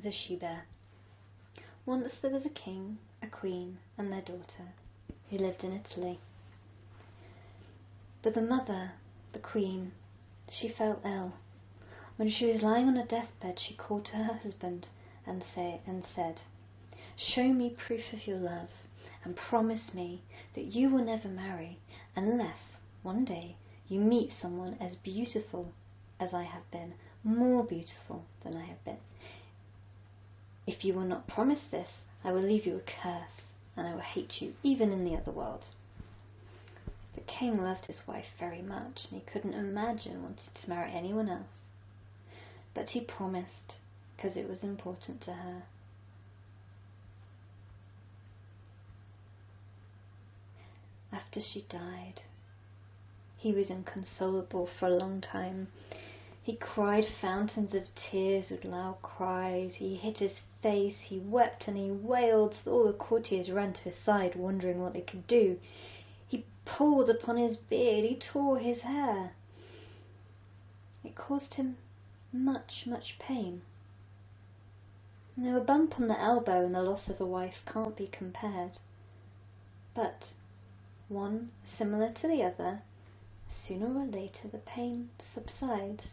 the she-bear. Once there was a king, a queen, and their daughter, who lived in Italy. But the mother, the queen, she fell ill. When she was lying on her deathbed, she called to her husband and said, "Show me proof of your love, and promise me that you will never marry unless one day you meet someone as beautiful as I have been, more beautiful than I have been. If you will not promise this, I will leave you a curse, and I will hate you even in the other world." The king loved his wife very much, and he couldn't imagine wanting to marry anyone else. But he promised, because it was important to her. After she died, he was inconsolable for a long time. He cried fountains of tears with loud cries. He hid his face, he wept and he wailed, so all the courtiers ran to his side, wondering what they could do. He pulled upon his beard, he tore his hair. It caused him much, much pain. Now, a bump on the elbow and the loss of a wife can't be compared, but one similar to the other, sooner or later the pain subsides.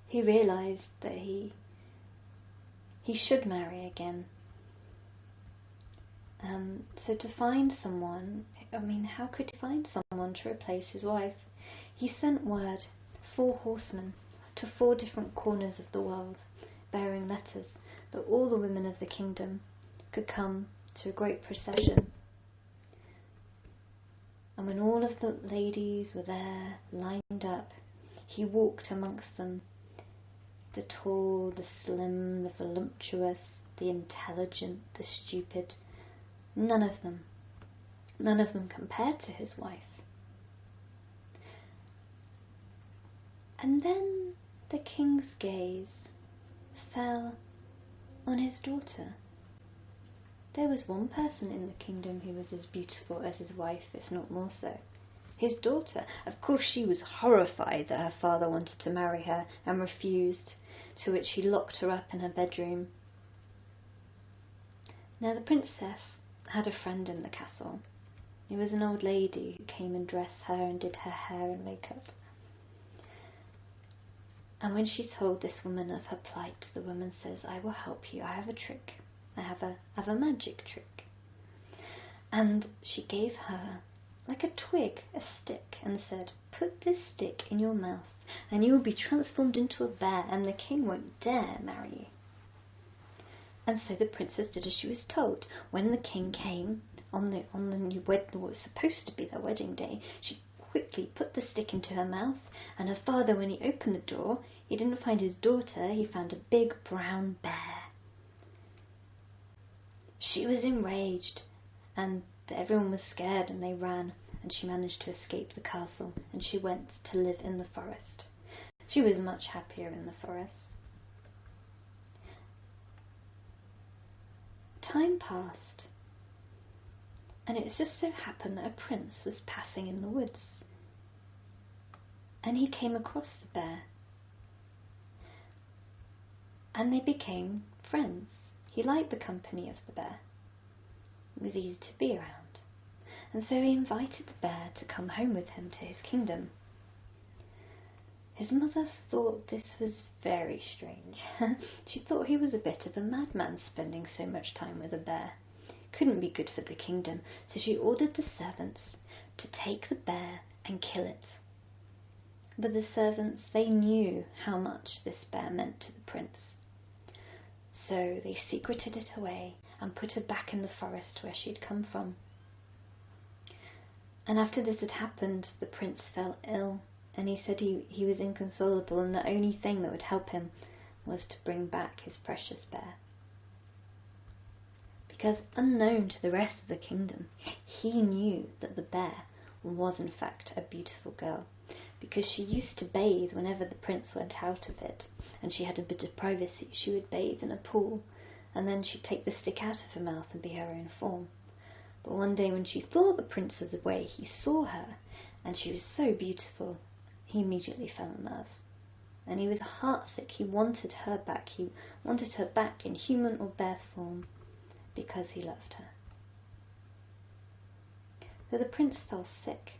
He realized that he should marry again. So to find someone, how could he find someone to replace his wife? He sent word, 4 horsemen, to 4 different corners of the world, bearing letters, that all the women of the kingdom could come to a great procession. And when all of the ladies were there, lined up, he walked amongst them, the tall, the slim, the voluptuous, the intelligent, the stupid. None of them compared to his wife. And then the king's gaze fell on his daughter. There was one person in the kingdom who was as beautiful as his wife, if not more so. His daughter. Of course, she was horrified that her father wanted to marry her and refused, to which he locked her up in her bedroom. Now, the princess had a friend in the castle. It was an old lady who came and dressed her and did her hair and makeup. And when she told this woman of her plight, the woman says, "I will help you. I have a trick. I have a magic trick." And she gave her, like a twig, a stick, and said, "Put this stick in your mouth, and you will be transformed into a bear, and the king won't dare marry you." And so the princess did as she was told. When the king came on the what was supposed to be their wedding day, she quickly put the stick into her mouth, and her father, when he opened the door, he didn't find his daughter, he found a big brown bear. She was enraged, and everyone was scared, and they ran, and she managed to escape the castle, and she went to live in the forest. She was much happier in the forest. Time passed, and it just so happened that a prince was passing in the woods, and he came across the bear, and they became friends. He liked the company of the bear. It was easy to be around, and so he invited the bear to come home with him to his kingdom. His mother thought this was very strange. She thought he was a bit of a madman spending so much time with a bear. Couldn't be good for the kingdom, so she ordered the servants to take the bear and kill it. But the servants, they knew how much this bear meant to the prince. So they secreted it away and put her back in the forest where she had come from. And after this had happened, the prince fell ill, and he said he was inconsolable, and the only thing that would help him was to bring back his precious bear. Because unknown to the rest of the kingdom, he knew that the bear was in fact a beautiful girl, because she used to bathe whenever the prince went out of it, and she had a bit of privacy. She would bathe in a pool, and then she'd take the stick out of her mouth and be her own form. But one day when she thought the prince was away, he saw her, and she was so beautiful, he immediately fell in love. and he was heartsick. He wanted her back. He wanted her back in human or bear form because he loved her. So the prince fell sick,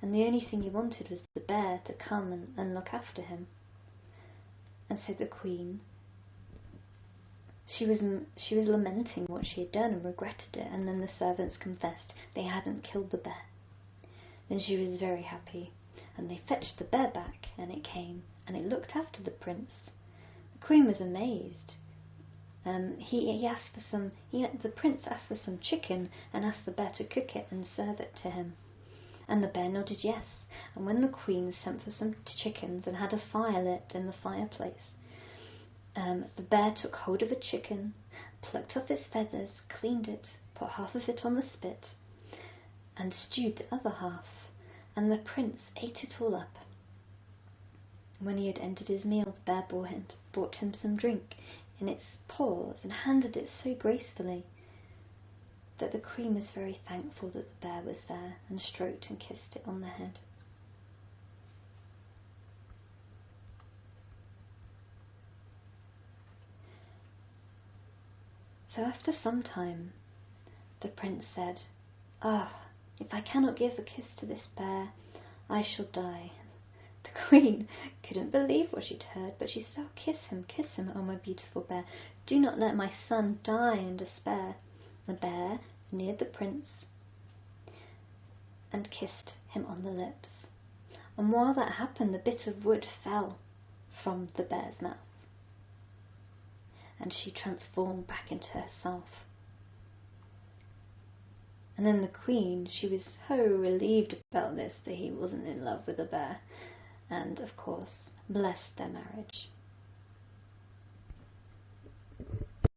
and the only thing he wanted was the bear to come and look after him. And so the queen, she was lamenting what she had done and regretted it, and then the servants confessed they hadn't killed the bear. Then she was very happy, and they fetched the bear back, and it came, and it looked after the prince. The queen was amazed. The prince asked for some chicken and asked the bear to cook it and serve it to him. And the bear nodded yes, and when the queen sent for some chickens and had a fire lit in the fireplace, the bear took hold of a chicken, plucked off its feathers, cleaned it, put half of it on the spit, and stewed the other half, and the prince ate it all up. When he had ended his meal, the bear brought him some drink in its paws and handed it so gracefully that the queen was very thankful that the bear was there, and stroked and kissed it on the head. So after some time, the prince said, if I cannot give a kiss to this bear, I shall die." The queen couldn't believe what she'd heard, but she said, kiss him, oh my beautiful bear. Do not let my son die in despair." The bear neared the prince and kissed him on the lips. And while that happened, the bit of wood fell from the bear's mouth, and she transformed back into herself. And then the queen, she was so relieved about this, that he wasn't in love with the bear, and of course blessed their marriage.